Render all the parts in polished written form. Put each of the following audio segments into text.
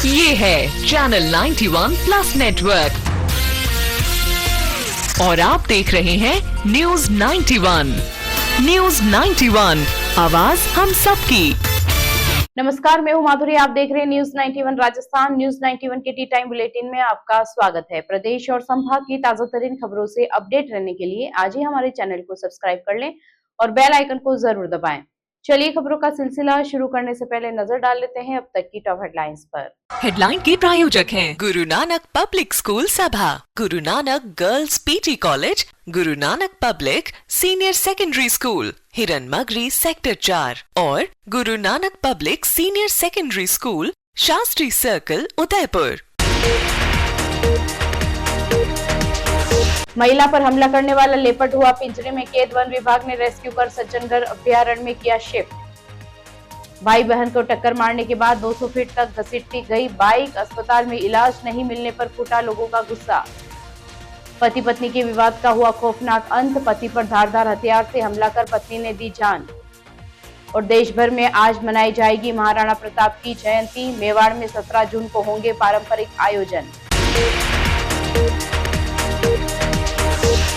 ये है channel 91 plus network और आप देख रहे हैं न्यूज 91। न्यूज 91, आवाज हम सबकी। नमस्कार, मैं हूं माधुरी। आप देख रहे हैं न्यूज 91 राजस्थान। न्यूज 91 के टी टाइम बुलेटिन में आपका स्वागत है। प्रदेश और संभाग की ताजा तरीन खबरों से अपडेट रहने के लिए आज ही हमारे चैनल को सब्सक्राइब कर लें और बेल आइकन को जरूर दबाएं। चलिए खबरों का सिलसिला शुरू करने से पहले नजर डाल लेते हैं अब तक की टॉप हेडलाइंस पर। हेडलाइन के प्रायोजक हैं गुरु नानक पब्लिक स्कूल सभा, Guru Nanak girls PT college, Guru Nanak public senior secondary school, हिरन मगरी सेक्टर 4 और Guru Nanak public senior secondary school, Shastri circle, Udaipur. महिला पर हमला करने वाला लेपर्ड हुआ पिंजरे में कैद। वन विभाग ने रेस्क्यू कर सज्जनगढ़ अभ्यारण्य में किया शिफ्ट। भाई बहन को टक्कर मारने के बाद 200 फीट तक घसीटती गई बाइक। अस्पताल में इलाज नहीं मिलने पर फूटा लोगों का गुस्सा। पति पत्नी के विवाद का हुआ खौफनाक अंत। पति पर धारदार हथियार से हमला कर पत्नी ने दी जान। और देश भर में आज मनाई जाएगी महाराणा प्रताप की जयंती। मेवाड़ में 17 जून को होंगे पारंपरिक आयोजन।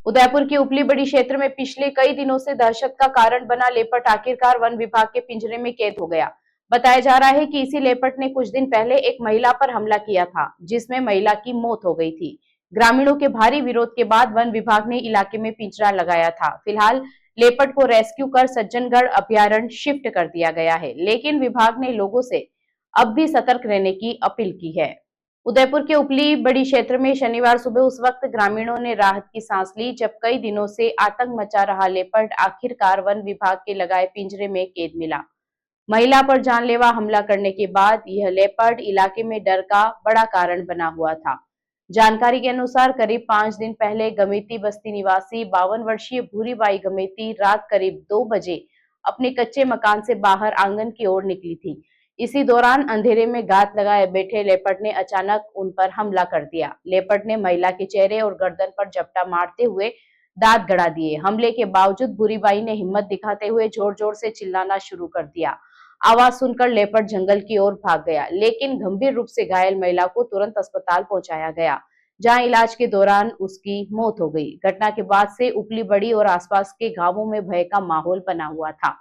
उदयपुर की उपली बड़ी क्षेत्र में पिछले कई दिनों से दहशत का कारण बना लेपर्ड आखिरकार वन विभाग के पिंजरे में कैद हो गया। बताया जा रहा है कि इसी लेपर्ड ने कुछ दिन पहले एक महिला पर हमला किया था, जिसमें महिला की मौत हो गई थी। ग्रामीणों के भारी विरोध के बाद वन विभाग ने इलाके में पिंजरा लगाया था। फिलहाल लेपर्ड को रेस्क्यू कर सज्जनगढ़ अभ्यारण्य शिफ्ट कर दिया गया है, लेकिन विभाग ने लोगों से अब भी सतर्क रहने की अपील की है। उदयपुर के उपली बड़ी क्षेत्र में शनिवार सुबह उस वक्त ग्रामीणों ने राहत की सांस ली जब कई दिनों से आतंक मचा रहा लेपर्ड आखिरकार वन विभाग के लगाए पिंजरे में कैद मिला। महिला पर जानलेवा हमला करने के बाद यह लेपर्ड इलाके में डर का बड़ा कारण बना हुआ था। जानकारी के अनुसार करीब 5 दिन पहले गमेती बस्ती निवासी 52 वर्षीय भूरीबाई गमेती रात करीब 2 बजे अपने कच्चे मकान से बाहर आंगन की ओर निकली थी। इसी दौरान अंधेरे में गात लगाए बैठे लेपर्ड ने अचानक उन पर हमला कर दिया। लेपर्ड ने महिला के चेहरे और गर्दन पर झपटा मारते हुए दांत गड़ा दिए। हमले के बावजूद भूरीबाई ने हिम्मत दिखाते हुए जोर जोर से चिल्लाना शुरू कर दिया। आवाज सुनकर लेपर्ड जंगल की ओर भाग गया, लेकिन गंभीर रूप से घायल महिला को तुरंत अस्पताल पहुंचाया गया, जहां इलाज के दौरान उसकी मौत हो गई। घटना के बाद से उपली बड़ी और आसपास के गांवों में भय का माहौल बना हुआ था।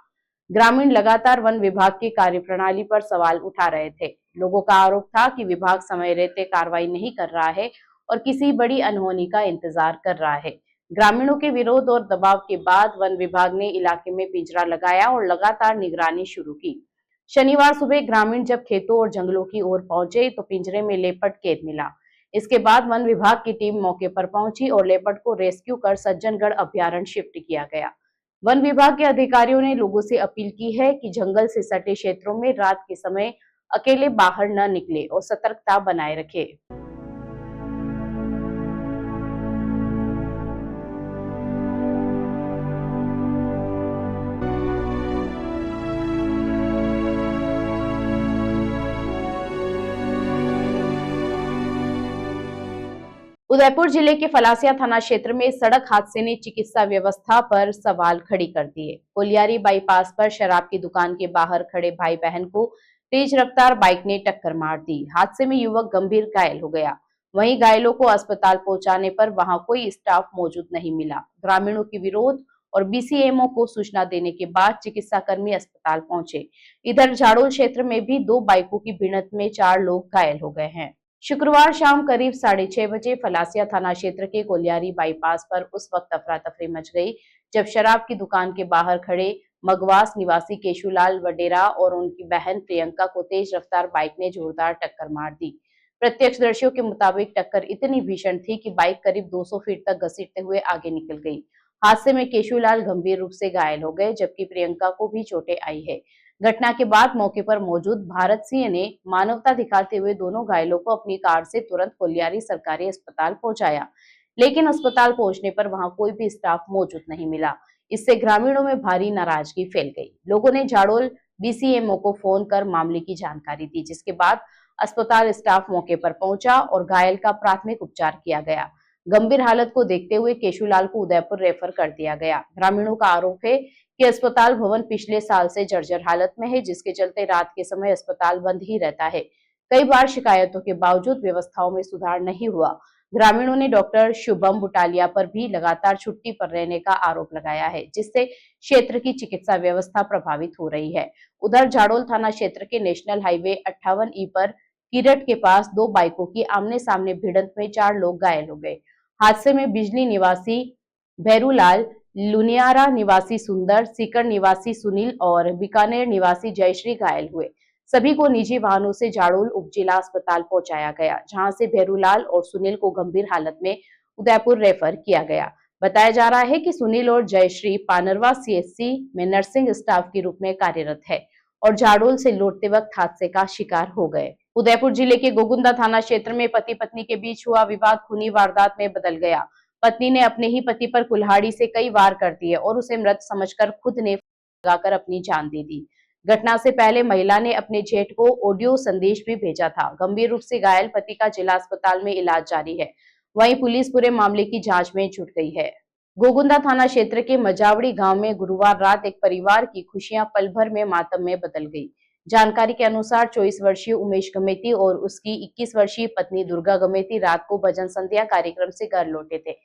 ग्रामीण लगातार वन विभाग की कार्यप्रणाली पर सवाल उठा रहे थे। लोगों का आरोप था कि विभाग समय रहते कार्रवाई नहीं कर रहा है और किसी बड़ी अनहोनी का इंतजार कर रहा है। ग्रामीणों के विरोध और दबाव के बाद वन विभाग ने इलाके में पिंजरा लगाया और लगातार निगरानी शुरू की। शनिवार सुबह ग्रामीण जब खेतों और जंगलों की ओर पहुंचे तो पिंजरे में लेपर्ड कैद मिला। इसके बाद वन विभाग की टीम मौके पर पहुंची और लेपर्ड को रेस्क्यू कर सज्जनगढ़ अभ्यारण्य शिफ्ट किया गया। वन विभाग के अधिकारियों ने लोगों से अपील की है कि जंगल से सटे क्षेत्रों में रात के समय अकेले बाहर न निकले और सतर्कता बनाए रखें। उदयपुर जिले के फलासिया थाना क्षेत्र में सड़क हादसे ने चिकित्सा व्यवस्था पर सवाल खड़ी कर दिए। कोलियारी बाईपास पर शराब की दुकान के बाहर खड़े भाई बहन को तेज रफ्तार बाइक ने टक्कर मार दी। हादसे में युवक गंभीर घायल हो गया। वहीं घायलों को अस्पताल पहुंचाने पर वहां कोई स्टाफ मौजूद नहीं मिला। ग्रामीणों के विरोध और बीसीएमओ को सूचना देने के बाद चिकित्सा कर्मी अस्पताल पहुंचे। इधर झाड़ोल क्षेत्र में भी 2 बाइकों की भिड़ंत में 4 लोग घायल हो गए हैं। शुक्रवार शाम करीब 6:30 बजे फलासिया थाना क्षेत्र के कोलियारी बाईपास पर उस वक्त अफरा तफरी मच गई जब शराब की दुकान के बाहर खड़े मगवास निवासी केशुलाल वडेरा और उनकी बहन प्रियंका को तेज रफ्तार बाइक ने जोरदार टक्कर मार दी। प्रत्यक्षदर्शियों के मुताबिक टक्कर इतनी भीषण थी कि बाइक करीब 200 फीट तक घसीटते हुए आगे निकल गई। हादसे में केशुलाल गंभीर रूप से घायल हो गए, जबकि प्रियंका को भी चोटें आई है। घटना के बाद मौके पर मौजूद भारत सिंह ने मानवता दिखाते हुए दोनों घायलों को अपनी कार से तुरंत कोलियारी सरकारी अस्पताल पहुंचाया, लेकिन अस्पताल पहुंचने पर वहां कोई भी स्टाफ मौजूद नहीं मिला। इससे ग्रामीणों में भारी नाराजगी फैल गई। लोगों ने झाड़ोल बीसीएमओ को फोन कर मामले की जानकारी दी, जिसके बाद अस्पताल स्टाफ मौके पर पहुंचा और घायल का प्राथमिक उपचार किया गया। गंभीर हालत को देखते हुए केशुलाल को उदयपुर रेफर कर दिया गया। ग्रामीणों का आरोप है कि अस्पताल भवन पिछले साल से जर्जर हालत में है, जिसके चलते रात के समय अस्पताल बंद ही रहता है। कई बार शिकायतों के बावजूद व्यवस्थाओं में सुधार नहीं हुआ। ग्रामीणों ने डॉक्टर शुभम बुटालिया पर भी लगातार छुट्टी पर रहने का आरोप लगाया है, जिससे क्षेत्र की चिकित्सा व्यवस्था प्रभावित हो रही है। उधर झाड़ोल थाना क्षेत्र के नेशनल हाईवे 58E पर कीरट के पास दो बाइकों की आमने सामने भिड़ंत में 4 लोग घायल हो गए। हादसे में बिजली निवासी भैरूलाल, लुनियारा निवासी सुंदर, सीकर निवासी सुनील और बीकानेर निवासी जयश्री घायल हुए। सभी को निजी वाहनों से झाड़ोल उप जिला अस्पताल पहुंचाया गया, जहां से भैरूलाल और सुनील को गंभीर हालत में उदयपुर रेफर किया गया। बताया जा रहा है कि सुनील और जयश्री पानरवा सीएचसी में नर्सिंग स्टाफ के रूप में कार्यरत है और झाड़ोल से लौटते वक्त हादसे का शिकार हो गए। उदयपुर जिले के गोगुंदा थाना क्षेत्र में पति पत्नी के बीच हुआ विवाद खूनी वारदात में बदल गया। पत्नी ने अपने ही पति पर कुल्हाड़ी से कई वार कर दिए और उसे मृत समझकर खुद ने लगाकर अपनी जान दे दी। घटना से पहले महिला ने अपने जेठ को ऑडियो संदेश भी भेजा था। गंभीर रूप से घायल पति का जिला अस्पताल में इलाज जारी है। वहीं पुलिस पूरे मामले की जांच में जुट गई है। गोगुंदा थाना क्षेत्र के मजावड़ी गांव में गुरुवार रात एक परिवार की खुशियां पल भर में मातम में बदल गई। जानकारी के अनुसार 24 वर्षीय उमेश गमेती और उसकी 21 वर्षीय पत्नी दुर्गा गमेती रात को भजन संध्या कार्यक्रम से घर लौटे थे।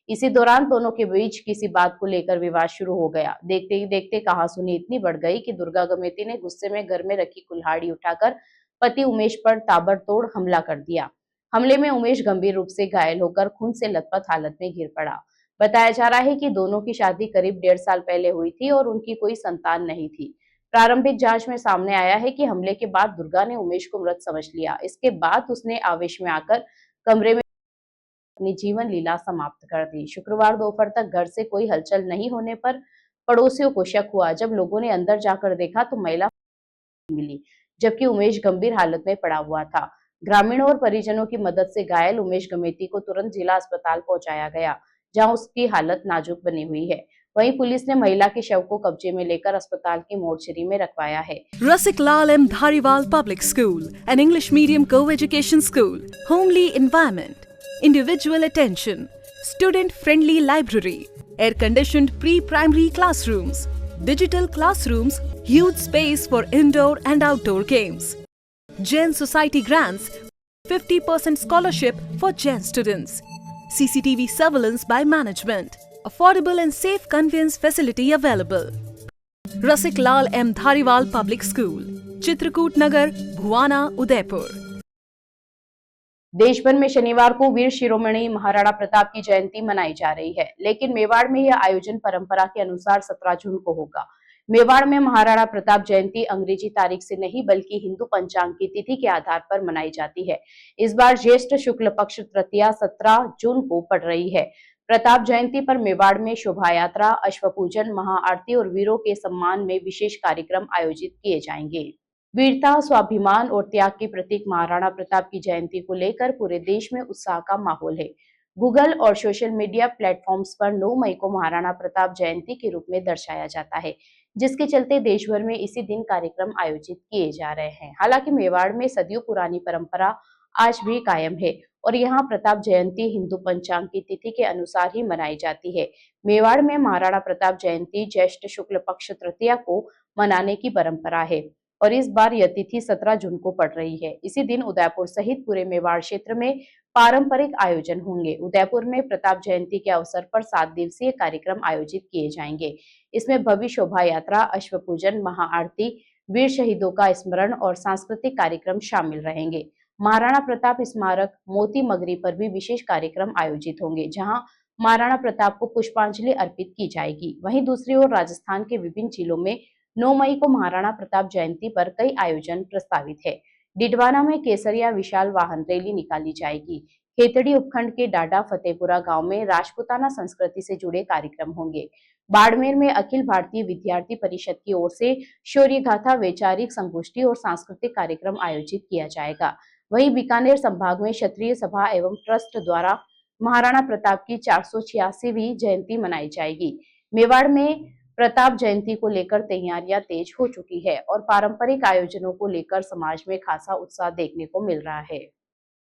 इसी दौरान दोनों के बीच किसी बात को लेकर विवाद शुरू हो गया। देखते ही देखते कहासुनी इतनी बढ़ गई कि दुर्गा गमेती ने गुस्से में घर में रखी कुल्हाड़ी उठाकर पति उमेश पर ताबड़तोड़ हमला कर दिया। हमले में उमेश गंभीर रूप से घायल होकर खून से लथपथ हालत में गिर पड़ा। बताया जा रहा है कि दोनों की शादी करीब 1.5 साल पहले हुई थी और उनकी कोई संतान नहीं थी। प्रारंभिक जांच में सामने आया है कि हमले के बाद दुर्गा ने उमेश को मृत समझ लिया। इसके बाद उसने आवेश में आकर कमरे में अपनी जीवन लीला समाप्त कर दी। शुक्रवार दोपहर तक घर से कोई हलचल नहीं होने पर पड़ोसियों को शक हुआ। जब लोगों ने अंदर जाकर देखा तो महिला मिली, जबकि उमेश गंभीर हालत में पड़ा हुआ था। ग्रामीणों और परिजनों की मदद से घायल उमेश गमेती को तुरंत जिला अस्पताल पहुंचाया गया, जहां उसकी हालत नाजुक बनी हुई है। वहीं पुलिस ने महिला के शव को कब्जे में लेकर अस्पताल की मोर्चरी में रखवाया है। Rasik Lal M. Dhariwal Public School, an English medium co-education school, homely environment, individual attention, student-friendly library, air-conditioned pre-primary classrooms, digital classrooms, huge space for indoor and outdoor games. Jain Society grants 50% scholarship for Jain students. CCTV surveillance by management. Affordable and safe conveyance facility available. Rasik Lal M. Dhariwal Public School, Chitrakoot नगर, भुवाना, उदयपुर। देश भर में शनिवार को वीर शिरोमणि महाराणा प्रताप की जयंती मनाई जा रही है, लेकिन मेवाड़ में यह आयोजन परंपरा के अनुसार 17 जून को होगा। मेवाड़ में महाराणा प्रताप जयंती अंग्रेजी तारीख से नहीं बल्कि हिंदू पंचांग की तिथि के आधार पर मनाई जाती है। इस बार ज्येष्ठ शुक्ल पक्ष तृतीया 17 जून को पड़ रही है। प्रताप जयंती पर मेवाड़ में शोभा यात्रा, अश्व पूजन, महाआरती और वीरों के सम्मान में विशेष कार्यक्रम आयोजित किए जाएंगे। वीरता, स्वाभिमान और त्याग के प्रतीक महाराणा प्रताप की जयंती को लेकर पूरे देश में उत्साह का माहौल है। गूगल और सोशल मीडिया प्लेटफॉर्म्स पर 9 मई को महाराणा प्रताप जयंती के रूप में दर्शाया जाता है, जिसके चलते देश भर में इसी दिन कार्यक्रम आयोजित किए जा रहे हैं। हालांकि मेवाड़ में सदियों पुरानी परंपरा आज भी कायम है और यहाँ प्रताप जयंती हिंदू पंचांग की तिथि के अनुसार ही मनाई जाती है। मेवाड़ में महाराणा प्रताप जयंती ज्येष्ठ शुक्ल पक्ष तृतीया को मनाने की परंपरा है और इस बार यह तिथि 17 जून को पड़ रही है। इसी दिन उदयपुर सहित पूरे मेवाड़ क्षेत्र में पारंपरिक आयोजन होंगे। उदयपुर में प्रताप जयंती के अवसर पर 7 दिवसीय कार्यक्रम आयोजित किए जाएंगे। इसमें भव्य शोभा यात्रा, अश्व पूजन, महाआरती, वीर शहीदों का स्मरण और सांस्कृतिक कार्यक्रम शामिल रहेंगे। महाराणा प्रताप स्मारक मोती मगरी पर भी विशेष कार्यक्रम आयोजित होंगे, जहां महाराणा प्रताप को पुष्पांजलि अर्पित की जाएगी। वहीं दूसरी ओर राजस्थान के विभिन्न जिलों में 9 मई को महाराणा प्रताप जयंती पर कई आयोजन प्रस्तावित है। डिडवाना में केसरिया विशाल वाहन रैली निकाली जाएगी। खेतड़ी उपखंड के डाडा फतेहपुरा गांव में राजपूताना संस्कृति से जुड़े कार्यक्रम होंगे। बाड़मेर में अखिल भारतीय विद्यार्थी परिषद की ओर से शौर्य गाथा, वैचारिक संगोष्ठी और सांस्कृतिक कार्यक्रम आयोजित किया जाएगा। वहीं बीकानेर संभाग में क्षत्रिय सभा एवं ट्रस्ट द्वारा महाराणा प्रताप की 486वीं जयंती मनाई जाएगी। मेवाड़ में प्रताप जयंती को लेकर तैयारियां तेज हो चुकी है और पारंपरिक आयोजनों को लेकर समाज में खासा उत्साह देखने को मिल रहा है।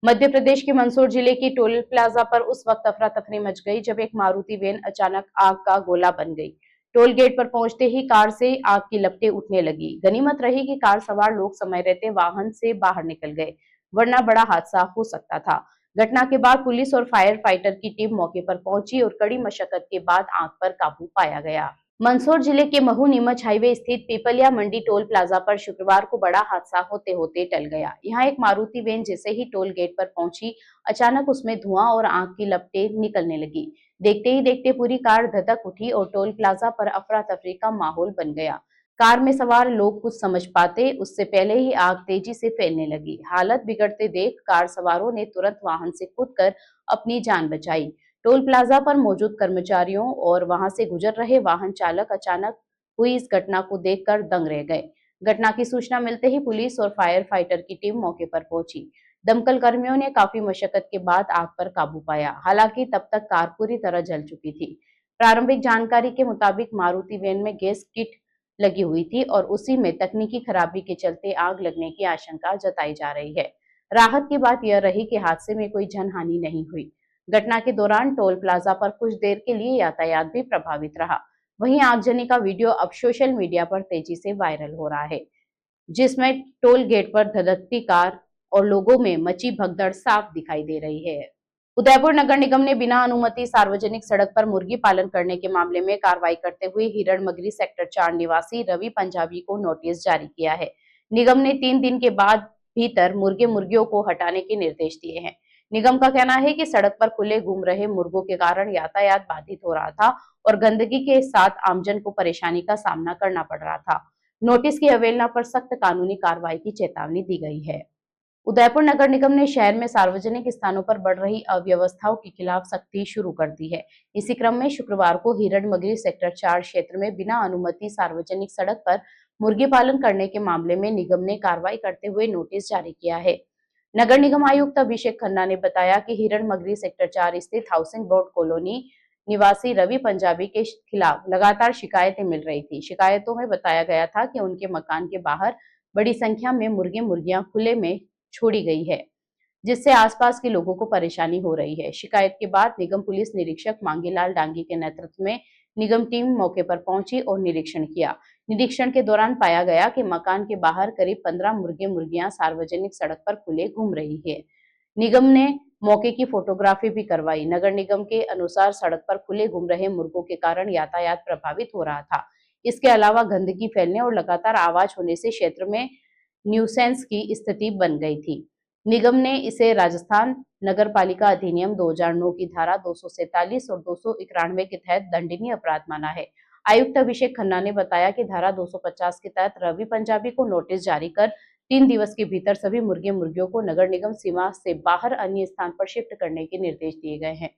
मध्य प्रदेश के मंदसौर जिले की टोल प्लाजा पर उस वक्त अफरा तफरी मच गई जब एक मारुति वैन अचानक आग का गोला बन गई। टोल गेट पर पहुंचते ही कार से आग की लपटें उठने लगी। गनीमत रही कि कार सवार लोग समय रहते वाहन से बाहर निकल गए। वरना बड़ा हादसा हो सकता था। घटना के बाद पुलिस और फायर फाइटर की टीम मौके पर पहुंची और कड़ी मशक्कत के बाद आग पर काबू पाया गया। मंदसौर जिले के महू नीमच हाईवे स्थित पीपलिया मंडी टोल प्लाजा पर शुक्रवार को बड़ा हादसा होते होते टल गया। यहाँ एक मारुति वैन जैसे ही टोल गेट पर पहुंची, अचानक उसमें धुआं और आग की लपटें निकलने लगी। देखते ही देखते पूरी कार धधक उठी और टोल प्लाजा पर अफरा तफरी का माहौल बन गया। कार में सवार लोग कुछ समझ पाते उससे पहले ही आग तेजी से फैलने लगी। हालत बिगड़ते देख कार सवारों ने तुरंत वाहन से कूदकर अपनी जान बचाई। टोल प्लाजा पर मौजूद कर्मचारियों और वहां से गुजर रहे वाहन चालक अचानक हुई इस घटना को देखकर दंग रह गए। घटना की सूचना मिलते ही पुलिस और फायर फाइटर की टीम मौके पर पहुंची। दमकल कर्मियों ने काफी मशक्कत के बाद आग पर काबू पाया। हालांकि तब तक कार पूरी तरह जल चुकी थी। प्रारंभिक जानकारी के मुताबिक मारुति वैन में गैस किट लगी हुई थी और उसी में तकनीकी खराबी के चलते आग लगने की आशंका जताई जा रही है। राहत की बात यह रही कि हादसे में कोई जनहानि नहीं हुई। घटना के दौरान टोल प्लाजा पर कुछ देर के लिए यातायात भी प्रभावित रहा। वहीं आगजनी का वीडियो अब सोशल मीडिया पर तेजी से वायरल हो रहा है, जिसमें टोल गेट पर धधकती कार और लोगों में मची भगदड़ साफ दिखाई दे रही है। उदयपुर नगर निगम ने बिना अनुमति सार्वजनिक सड़क पर मुर्गी पालन करने के मामले में कार्रवाई करते हुए हिरणमगरी सेक्टर 4 निवासी रवि पंजाबी को नोटिस जारी किया है। निगम ने 3 दिन के बाद भीतर मुर्गियों को हटाने के निर्देश दिए हैं। निगम का कहना है कि सड़क पर खुले घूम रहे मुर्गों के कारण यातायात बाधित हो रहा था और गंदगी के साथ आमजन को परेशानी का सामना करना पड़ रहा था। नोटिस की अवहेलना पर सख्त कानूनी कार्रवाई की चेतावनी दी गई है। उदयपुर नगर निगम ने शहर में सार्वजनिक स्थानों पर बढ़ रही अव्यवस्थाओं के खिलाफ सख्ती शुरू कर दी है। इसी क्रम में शुक्रवार को हिरणमगरी सेक्टर 4 क्षेत्र में बिना अनुमति सार्वजनिक सड़क पर मुर्गी पालन करने के मामले में निगम ने कार्रवाई करते हुए नोटिस जारी किया है। नगर निगम आयुक्त अभिषेक खन्ना ने बताया कि हिरणमगरी सेक्टर 4 स्थित हाउसिंग बोर्ड कॉलोनी निवासी रवि पंजाबी के खिलाफ लगातार शिकायतें मिल रही थी। शिकायतों में बताया गया था कि उनके मकान के बाहर बड़ी संख्या में मुर्गियां खुले में छोड़ी गई है, जिससे आसपास के लोगों को परेशानी हो रही है। शिकायत के बाद निगम पुलिस निरीक्षक मांगीलाल डांगी के नेतृत्व में निगम टीम मौके पर पहुंची और निरीक्षण किया। निरीक्षण के दौरान पाया गया कि मकान के बाहर करीब 15 मुर्गियां सार्वजनिक सड़क पर खुले घूम रही है। निगम ने मौके की फोटोग्राफी भी करवाई। नगर निगम के अनुसार सड़क पर खुले घूम रहे मुर्गों के कारण यातायात प्रभावित हो रहा था। इसके अलावा गंदगी फैलने और लगातार आवाज होने से क्षेत्र में न्यूसेंस की स्थिति बन गई थी। निगम ने इसे राजस्थान नगर पालिका अधिनियम 2009 की धारा 247 और 291 के तहत दंडनीय अपराध माना है। आयुक्त अभिषेक खन्ना ने बताया कि धारा 250 के तहत रवि पंजाबी को नोटिस जारी कर 3 दिवस के भीतर सभी मुर्गियों को नगर निगम सीमा से बाहर अन्य स्थान पर शिफ्ट करने के निर्देश दिए गए हैं।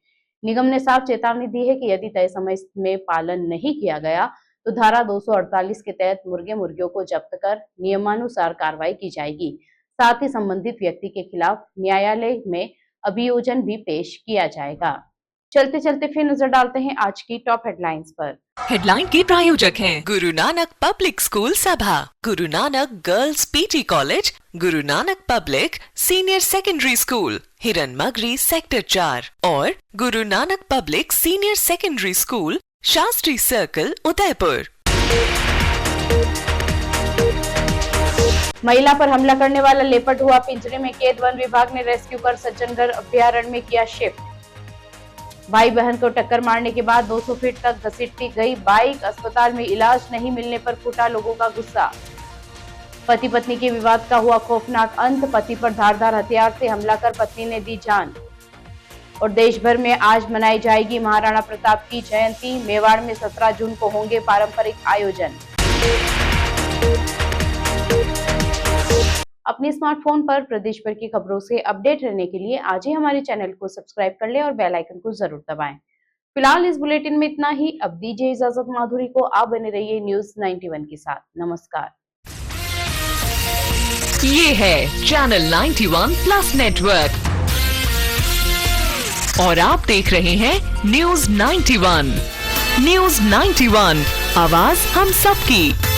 निगम ने साफ चेतावनी दी है कि यदि तय समय में पालन नहीं किया गया तो धारा 248 के तहत मुर्गियों को जब्त कर नियमानुसार कार्रवाई की जाएगी। साथ ही संबंधित व्यक्ति के खिलाफ न्यायालय में अभियोजन भी पेश किया जाएगा। चलते चलते फिर नजर डालते हैं आज की टॉप हेडलाइंस पर। हेडलाइन के प्रायोजक हैं गुरु नानक पब्लिक स्कूल सभा, Guru Nanak girls PT college, Guru Nanak public senior secondary school Hiranmagri sector 4 और Guru Nanak public senior secondary school Shastri circle Udaipur. महिला पर हमला करने वाला लेपर्ड हुआ पिंजरे में कैद। वन विभाग ने रेस्क्यू कर सज्जनगढ़ अभ्यारण्य में किया शिफ्ट। भाई बहन को टक्कर मारने के बाद 200 फीट तक घसीटती गई बाइक। अस्पताल में इलाज नहीं मिलने पर फूटा लोगों का गुस्सा। पति पत्नी के विवाद का हुआ खौफनाक अंत। पति पर धारदार हथियार से हमला कर पत्नी ने दी जान। और देश भर में आज मनाई जाएगी महाराणा प्रताप की जयंती। मेवाड़ में 17 जून को होंगे पारंपरिक आयोजन। अपने स्मार्टफोन पर प्रदेश भर की खबरों से अपडेट रहने के लिए आज ही हमारे चैनल को सब्सक्राइब कर ले और बेल आइकन को जरूर दबाएं। फिलहाल इस बुलेटिन में इतना ही। अब दीजिए इजाजत माधुरी को। आप बने रहिए न्यूज़ 91 के साथ। नमस्कार। ये है चैनल 91 प्लस नेटवर्क और आप देख रहे हैं न्यूज़ 91। न्यूज़ 91, आवाज हम सबकी।